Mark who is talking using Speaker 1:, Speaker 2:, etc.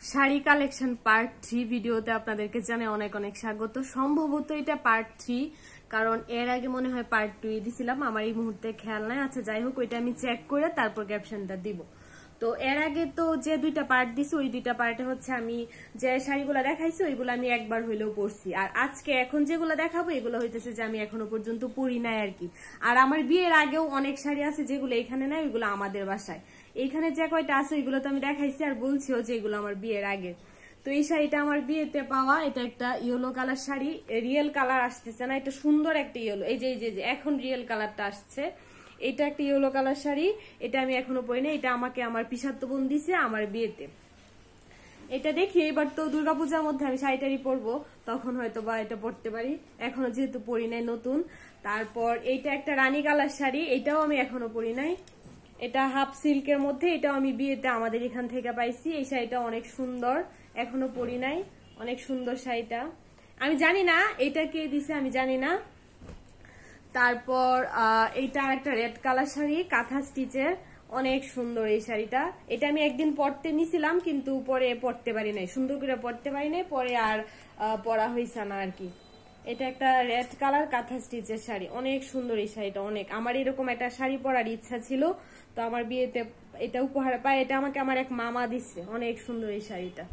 Speaker 1: Sari collection part 3 ভিডিওতে আপনাদেরকে জানাই অনেক অনেক স্বাগত। সম্ভবত এটা পার্ট 3, কারণ এর আগে মনে হয় পার্ট 2 দিছিলাম, আমার এই মুহূর্তে খেয়াল নাই। আচ্ছা যাই হোক, ওইটা আমি চেক করে তারপর ক্যাপশনটা দিব। তো এর আগে তো যে দুইটা পার্ট দিছি, ওই দুইটা পার্টে হচ্ছে আমি যে শাড়িগুলো দেখাইছি ওইগুলো আমি একবার হইলেও পরছি, আর আজকে এখন যেগুলো দেখাবো এগুলো হইতেছে যে আমি এখনো পর্যন্ত পরি নাই আর কি। আর আমার বিয়ের আগেও অনেক শাড়ি আছে যেগুলো এখানে নাই, ওইগুলো আমাদের বাসায়। এইখানে যে কয়টা আছে ওইগুলো তো আমি দেখাইছি আর বলছিও যে এগুলো আমার বিয়ের আগে। তো এই শাড়িটা আমার বিয়েতে পাওয়া, এটা একটা yellow colour sari, real colour আসতেছে না, এটা সুন্দর একটা ইয়েলো, এই যে এখন রিয়েল কালারটা আসছে। এটা একটা ইয়েলো কালার শাড়ি, এটা আমি এখনো পরি না, এটা আমাকে আমার পিসাতো বোন দিছে আমার বিয়েতে। এটা দেখি এবার তো দুর্গাপূজার মধ্যে আমি শাড়িটারি পরবো, তখন হয়তো বা এটা পরতে পারি, এখনো যেহেতু পরি নাই নতুন। তারপর এইটা একটা রানী কালার শাড়ি, এটাও আমি এখনো পরি নাই, এটা হাফ সিল্কের মধ্যে, এটাও আমি বিয়েতে আমাদের এখান থেকে পাইছি। এই শাড়িটা অনেক সুন্দর, এখনো পরি নাই, অনেক সুন্দর শাড়িটা। আমি জানি না এটা কে দিছে, আমি জানি না। তারপর এইটা একটা রেড কালার শাড়ি, কাঁথা স্টিচের, অনেক সুন্দর এই শাড়িটা। এটা আমি একদিন পরতে নিছিলাম, কিন্তু পরে পরতে পারি নাই, সুন্দর করে পরতে পারি নাই, পরে আর পরা হয়েছে না আর কি। এটা একটা রেড কালার কাঁথা স্টিচের শাড়ি, অনেক সুন্দর এই শাড়িটা, অনেক। আমার এরকম একটা শাড়ি পরার ইচ্ছা ছিল, তো আমার বিয়েতে এটা উপহার পায়, এটা আমাকে আমার এক মামা দিচ্ছে, অনেক সুন্দর এই শাড়িটা।